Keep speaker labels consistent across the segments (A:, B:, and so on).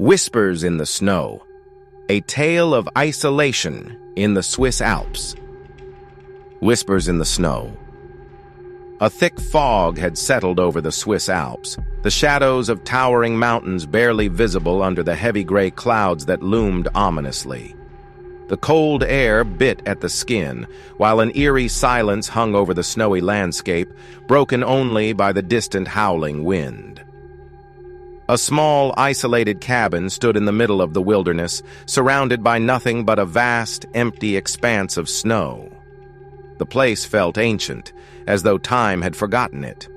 A: Whispers in the Snow, a tale of isolation in the Swiss Alps. Whispers in the Snow. A thick fog had settled over the Swiss Alps, the shadows of towering mountains barely visible under the heavy gray clouds that loomed ominously. The cold air bit at the skin, while an eerie silence hung over the snowy landscape, broken only by the distant howling wind. A small, isolated cabin stood in the middle of the wilderness, surrounded by nothing but a vast, empty expanse of snow. The place felt ancient, as though time had forgotten it.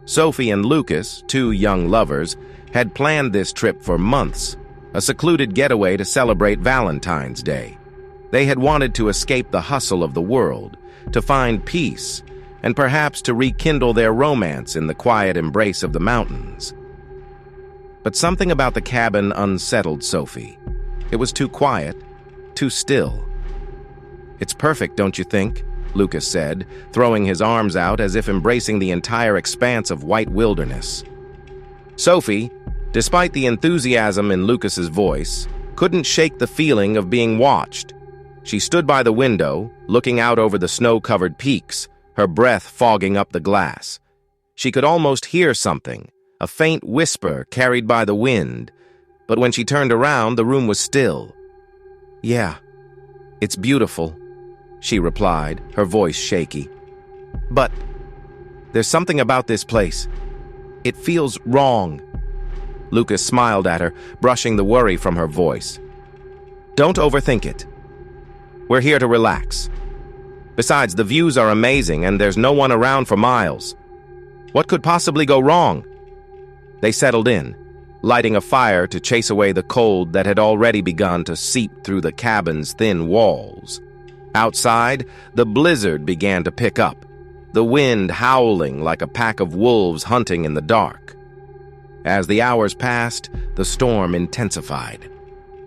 A: Sophie and Lucas, two young lovers, had planned this trip for months, a secluded getaway to celebrate Valentine's Day. They had wanted to escape the hustle of the world, to find peace, and perhaps to rekindle their romance in the quiet embrace of the mountains. But something about the cabin unsettled Sophie. It was too quiet, too still. "It's perfect, don't you think?" Lucas said, throwing his arms out as if embracing the entire expanse of white wilderness. Sophie, despite the enthusiasm in Lucas's voice, couldn't shake the feeling of being watched. She stood by the window, looking out over the snow-covered peaks, her breath fogging up the glass. She could almost hear something, a faint whisper carried by the wind, but when she turned around, the room was still. "Yeah, it's beautiful," she replied, her voice shaky. "But there's something about this place. It feels wrong." Lucas smiled at her, brushing the worry from her voice. "Don't overthink it. We're here to relax. Besides, the views are amazing and there's no one around for miles. What could possibly go wrong?" They settled in, lighting a fire to chase away the cold that had already begun to seep through the cabin's thin walls. Outside, the blizzard began to pick up, the wind howling like a pack of wolves hunting in the dark. As the hours passed, the storm intensified.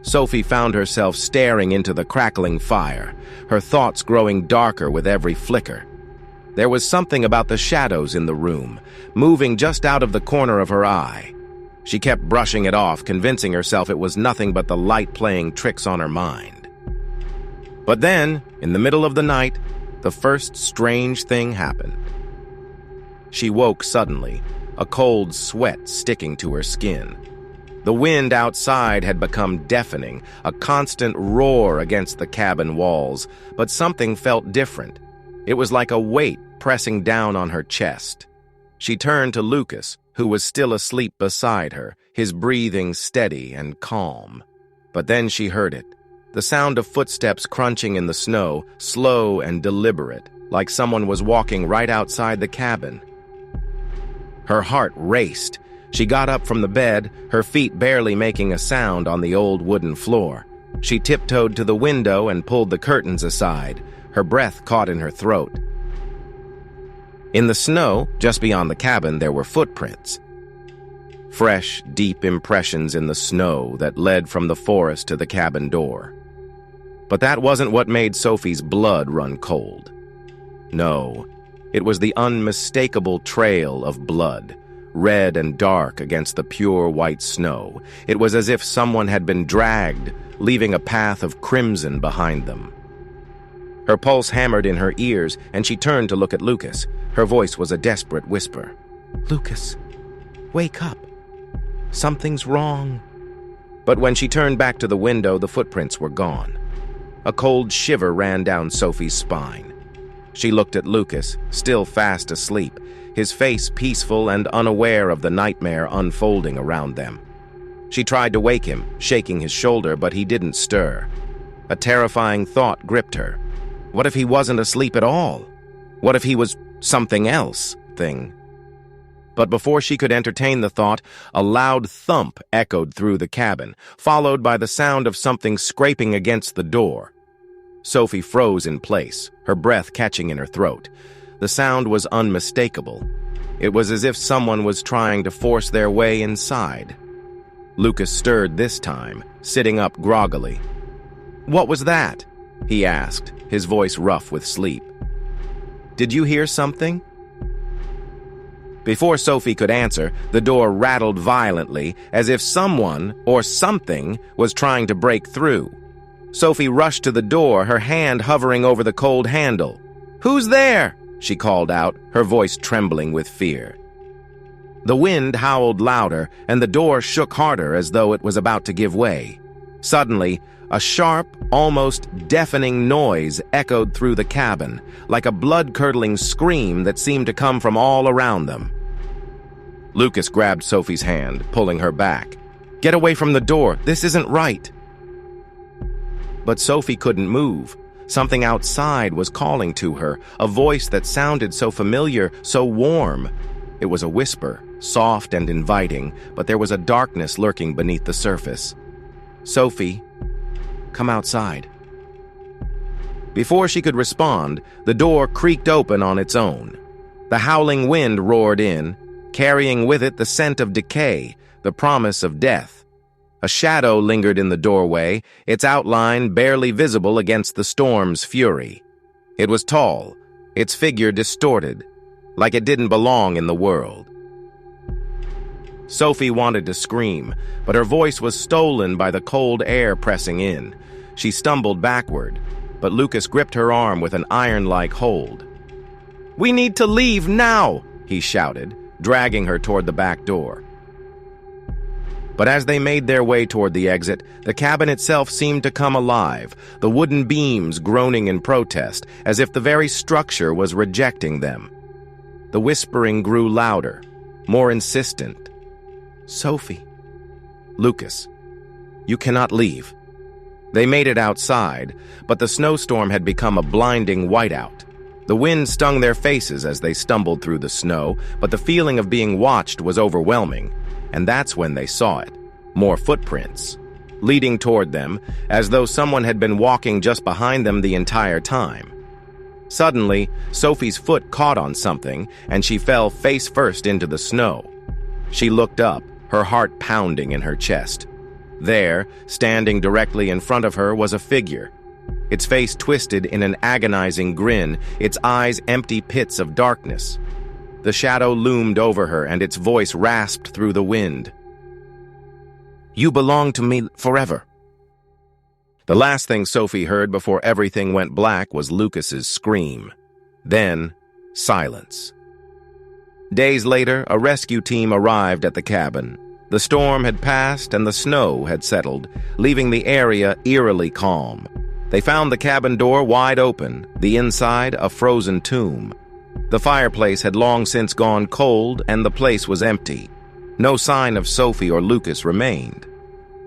A: Sophie found herself staring into the crackling fire, her thoughts growing darker with every flicker. There was something about the shadows in the room, moving just out of the corner of her eye. She kept brushing it off, convincing herself it was nothing but the light playing tricks on her mind. But then, in the middle of the night, the first strange thing happened. She woke suddenly, a cold sweat sticking to her skin. The wind outside had become deafening, a constant roar against the cabin walls, but something felt different. It was like a weight pressing down on her chest. She turned to Lucas, who was still asleep beside her, his breathing steady and calm. But then she heard it, the sound of footsteps crunching in the snow, slow and deliberate, like someone was walking right outside the cabin. Her heart raced. She got up from the bed, her feet barely making a sound on the old wooden floor. She tiptoed to the window and pulled the curtains aside, her breath caught in her throat. In the snow, just beyond the cabin, there were footprints. Fresh, deep impressions in the snow that led from the forest to the cabin door. But that wasn't what made Sophie's blood run cold. No, it was the unmistakable trail of blood, red and dark against the pure white snow. It was as if someone had been dragged, leaving a path of crimson behind them. Her pulse hammered in her ears, and she turned to look at Lucas. Her voice was a desperate whisper. "Lucas, wake up. Something's wrong." But when she turned back to the window, the footprints were gone. A cold shiver ran down Sophie's spine. She looked at Lucas, still fast asleep, his face peaceful and unaware of the nightmare unfolding around them. She tried to wake him, shaking his shoulder, but he didn't stir. A terrifying thought gripped her. What if he wasn't asleep at all? What if he was something else? But before she could entertain the thought, a loud thump echoed through the cabin, followed by the sound of something scraping against the door. Sophie froze in place, her breath catching in her throat. The sound was unmistakable. It was as if someone was trying to force their way inside. Lucas stirred this time, sitting up groggily. "What was that?" he asked, his voice rough with sleep. "Did you hear something?" Before Sophie could answer, the door rattled violently, as if someone or something was trying to break through. Sophie rushed to the door, her hand hovering over the cold handle. "Who's there?" she called out, her voice trembling with fear. The wind howled louder, and the door shook harder as though it was about to give way. Suddenly, a sharp, almost deafening noise echoed through the cabin, like a blood-curdling scream that seemed to come from all around them. Lucas grabbed Sophie's hand, pulling her back. "Get away from the door. This isn't right." But Sophie couldn't move. Something outside was calling to her, a voice that sounded so familiar, so warm. It was a whisper, soft and inviting, but there was a darkness lurking beneath the surface. "Sophie, come outside." Before she could respond, the door creaked open on its own. The howling wind roared in, carrying with it the scent of decay, the promise of death. A shadow lingered in the doorway, its outline barely visible against the storm's fury. It was tall, its figure distorted, like it didn't belong in the world. Sophie wanted to scream, but her voice was stolen by the cold air pressing in. She stumbled backward, but Lucas gripped her arm with an iron-like hold. "We need to leave now!" he shouted, dragging her toward the back door. But as they made their way toward the exit, the cabin itself seemed to come alive, the wooden beams groaning in protest, as if the very structure was rejecting them. The whispering grew louder, more insistent. "Sophie." "Lucas, you cannot leave." They made it outside, but the snowstorm had become a blinding whiteout. The wind stung their faces as they stumbled through the snow, but the feeling of being watched was overwhelming, and that's when they saw it. More footprints, leading toward them, as though someone had been walking just behind them the entire time. Suddenly, Sophie's foot caught on something, and she fell face first into the snow. She looked up, her heart pounding in her chest. There, standing directly in front of her, was a figure. Its face twisted in an agonizing grin, its eyes empty pits of darkness. The shadow loomed over her, and its voice rasped through the wind. "You belong to me forever." The last thing Sophie heard before everything went black was Lucas's scream. Then, silence. Days later, a rescue team arrived at the cabin. The storm had passed and the snow had settled, leaving the area eerily calm. They found the cabin door wide open, the inside a frozen tomb. The fireplace had long since gone cold and the place was empty. No sign of Sophie or Lucas remained.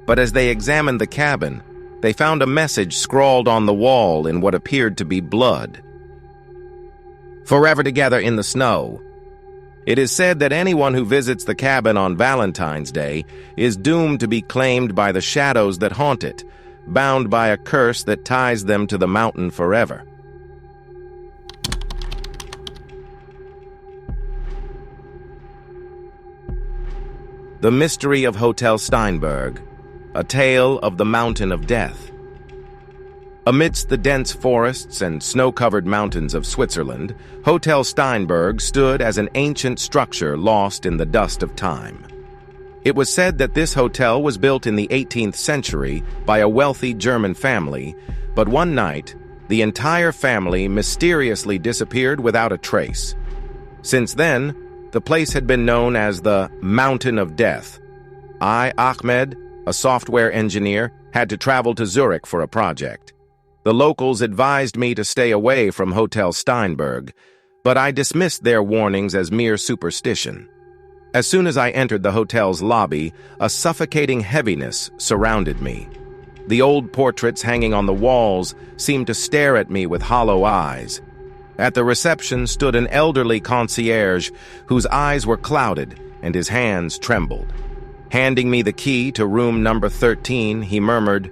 A: But as they examined the cabin, they found a message scrawled on the wall in what appeared to be blood. "Forever together in the snow." It is said that anyone who visits the cabin on Valentine's Day is doomed to be claimed by the shadows that haunt it, bound by a curse that ties them to the mountain forever. The Mystery of Hotel Steinberg, a tale of the Mountain of Death. Amidst the dense forests and snow-covered mountains of Switzerland, Hotel Steinberg stood as an ancient structure lost in the dust of time. It was said that this hotel was built in the 18th century by a wealthy German family, but one night, the entire family mysteriously disappeared without a trace. Since then, the place had been known as the Mountain of Death. I, Ahmed, a software engineer, had to travel to Zurich for a project. The locals advised me to stay away from Hotel Steinberg, but I dismissed their warnings as mere superstition. As soon as I entered the hotel's lobby, a suffocating heaviness surrounded me. The old portraits hanging on the walls seemed to stare at me with hollow eyes. At the reception stood an elderly concierge whose eyes were clouded and his hands trembled. Handing me the key to room number 13, he murmured,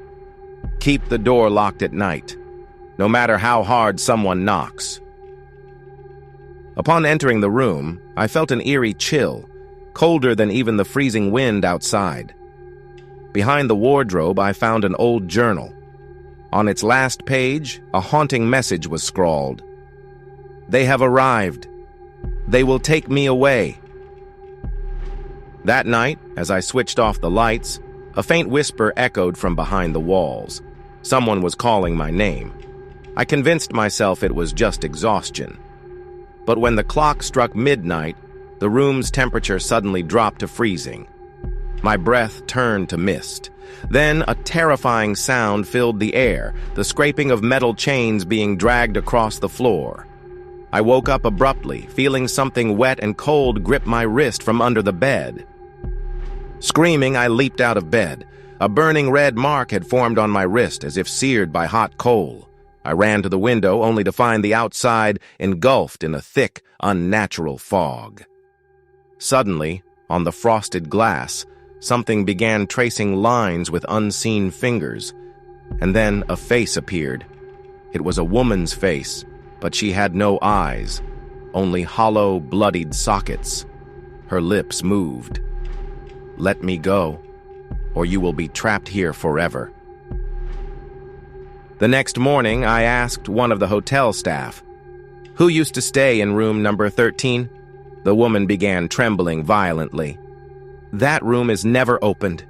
A: "Keep the door locked at night, no matter how hard someone knocks." Upon entering the room, I felt an eerie chill, colder than even the freezing wind outside. Behind the wardrobe, I found an old journal. On its last page, a haunting message was scrawled. "They have arrived. They will take me away. That night, as I switched off the lights, a faint whisper echoed from behind the walls. Someone was calling my name. I convinced myself it was just exhaustion. But when the clock struck midnight, the room's temperature suddenly dropped to freezing. My breath turned to mist. Then a terrifying sound filled the air, the scraping of metal chains being dragged across the floor. I woke up abruptly, feeling something wet and cold grip my wrist from under the bed. Screaming, I leaped out of bed. A burning red mark had formed on my wrist as if seared by hot coal. I ran to the window only to find the outside engulfed in a thick, unnatural fog. Suddenly, on the frosted glass, something began tracing lines with unseen fingers, and then a face appeared. It was a woman's face, but she had no eyes, only hollow, bloodied sockets. Her lips moved. "Let me go, or you will be trapped here forever." The next morning, I asked one of the hotel staff, "Who used to stay in room number 13? The woman began trembling violently. "That room is never opened.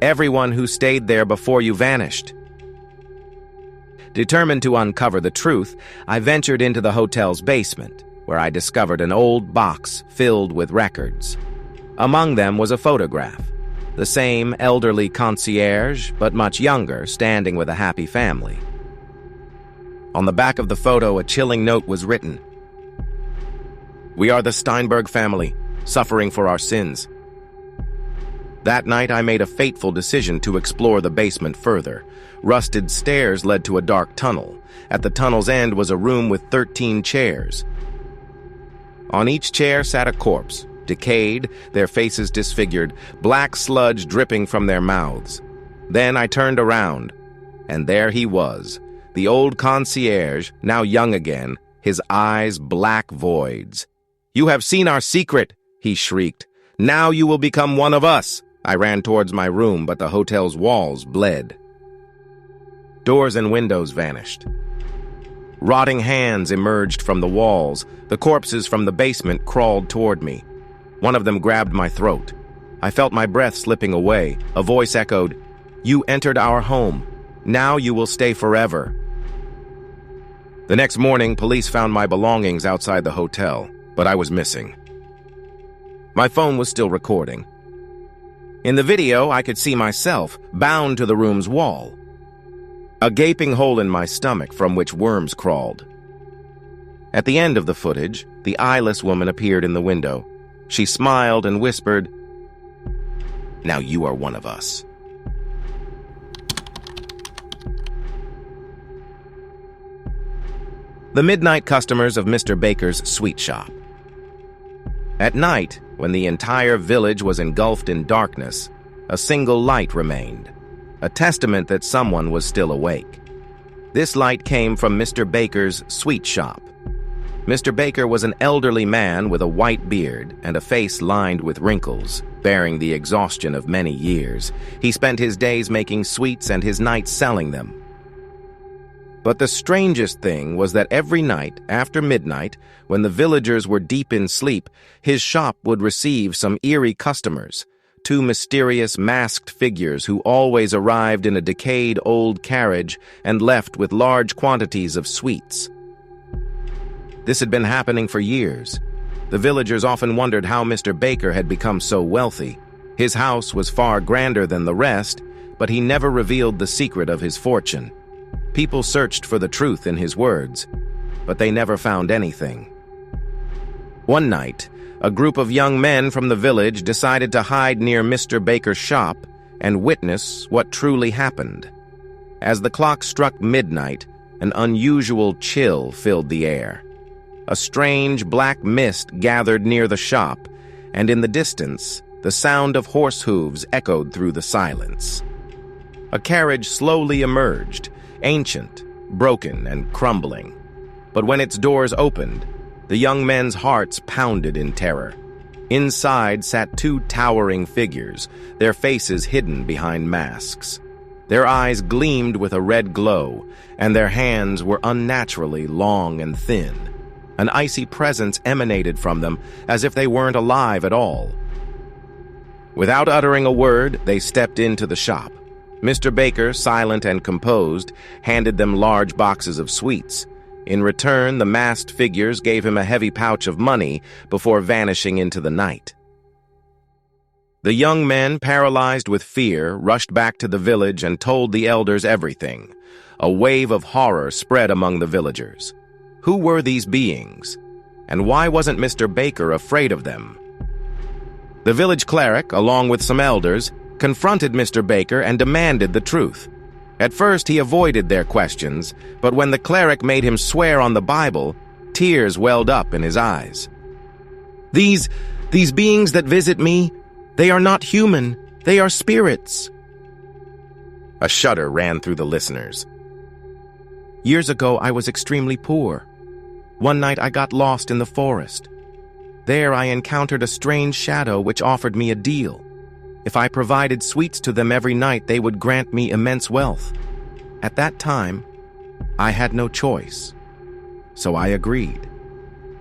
A: Everyone who stayed there before you vanished." Determined to uncover the truth, I ventured into the hotel's basement, where I discovered an old box filled with records. Among them was a photograph. The same elderly concierge, but much younger, standing with a happy family. On the back of the photo, a chilling note was written. "We are the Steinberg family, suffering for our sins." That night, I made a fateful decision to explore the basement further. Rusted stairs led to a dark tunnel. At the tunnel's end was a room with 13 chairs. On each chair sat a corpse, decayed, their faces disfigured, black sludge dripping from their mouths. Then I turned around, and there he was, the old concierge, now young again, his eyes black voids. "You have seen our secret," he shrieked. "Now you will become one of us." I ran towards my room, but the hotel's walls bled. Doors and windows vanished. Rotting hands emerged from the walls. The corpses from the basement crawled toward me. One of them grabbed my throat. I felt my breath slipping away. A voice echoed, "You entered our home. Now you will stay forever." The next morning, police found my belongings outside the hotel, but I was missing. My phone was still recording. In the video, I could see myself, bound to the room's wall. A gaping hole in my stomach from which worms crawled. At the end of the footage, the eyeless woman appeared in the window. She smiled and whispered, "Now you are one of us." The midnight customers of Mr. Baker's sweet shop. At night, when the entire village was engulfed in darkness, a single light remained, a testament that someone was still awake. This light came from Mr. Baker's sweet shop. Mr. Baker was an elderly man with a white beard and a face lined with wrinkles, bearing the exhaustion of many years. He spent his days making sweets and his nights selling them. But the strangest thing was that every night, after midnight, when the villagers were deep in sleep, his shop would receive some eerie customers, two mysterious masked figures who always arrived in a decayed old carriage and left with large quantities of sweets. This had been happening for years. The villagers often wondered how Mr. Baker had become so wealthy. His house was far grander than the rest, but he never revealed the secret of his fortune. People searched for the truth in his words, but they never found anything. One night, a group of young men from the village decided to hide near Mr. Baker's shop and witness what truly happened. As the clock struck midnight, an unusual chill filled the air. A strange black mist gathered near the shop, and in the distance, the sound of horse hooves echoed through the silence. A carriage slowly emerged, ancient, broken, and crumbling. But when its doors opened, the young men's hearts pounded in terror. Inside sat two towering figures, their faces hidden behind masks. Their eyes gleamed with a red glow, and their hands were unnaturally long and thin. An icy presence emanated from them, as if they weren't alive at all. Without uttering a word, they stepped into the shop. Mr. Baker, silent and composed, handed them large boxes of sweets. In return, the masked figures gave him a heavy pouch of money before vanishing into the night. The young men, paralyzed with fear, rushed back to the village and told the elders everything. A wave of horror spread among the villagers. Who were these beings? And why wasn't Mr. Baker afraid of them? The village cleric, along with some elders, confronted Mr. Baker and demanded the truth. At first, he avoided their questions, but when the cleric made him swear on the Bible, tears welled up in his eyes. These beings that visit me, they are not human, they are spirits. A shudder ran through the listeners. Years ago, I was extremely poor. One night, I got lost in the forest. There, I encountered a strange shadow which offered me a deal. If I provided sweets to them every night, they would grant me immense wealth. At that time, I had no choice, so I agreed.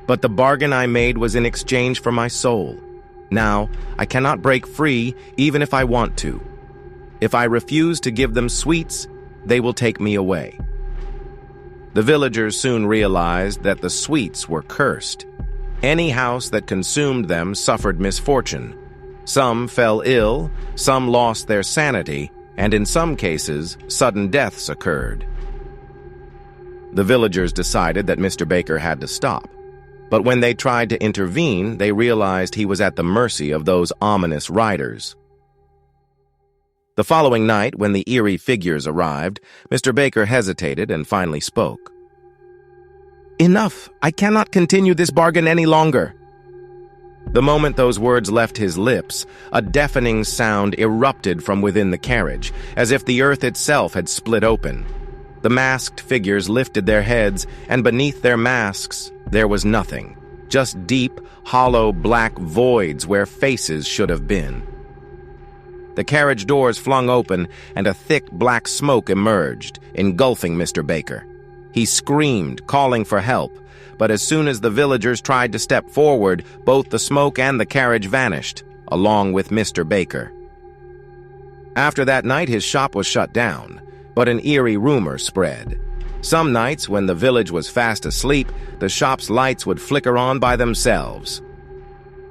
A: But the bargain I made was in exchange for my soul. Now, I cannot break free even if I want to. If I refuse to give them sweets, they will take me away. The villagers soon realized that the sweets were cursed. Any house that consumed them suffered misfortune. Some fell ill, some lost their sanity, and in some cases, sudden deaths occurred. The villagers decided that Mr. Baker had to stop. But when they tried to intervene, they realized he was at the mercy of those ominous riders. The following night, when the eerie figures arrived, Mr. Baker hesitated and finally spoke. Enough! I cannot continue this bargain any longer. The moment those words left his lips, a deafening sound erupted from within the carriage, as if the earth itself had split open. The masked figures lifted their heads, and beneath their masks, there was nothing, just deep, hollow, black voids where faces should have been. The carriage doors flung open, and a thick black smoke emerged, engulfing Mr. Baker. He screamed, calling for help, but as soon as the villagers tried to step forward, both the smoke and the carriage vanished, along with Mr. Baker. After that night, his shop was shut down, but an eerie rumor spread. Some nights, when the village was fast asleep, the shop's lights would flicker on by themselves.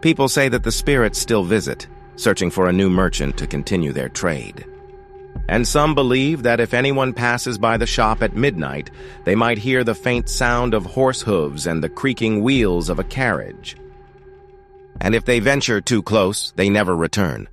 A: People say that the spirits still visit, searching for a new merchant to continue their trade. And some believe that if anyone passes by the shop at midnight, they might hear the faint sound of horse hooves and the creaking wheels of a carriage. And if they venture too close, they never return.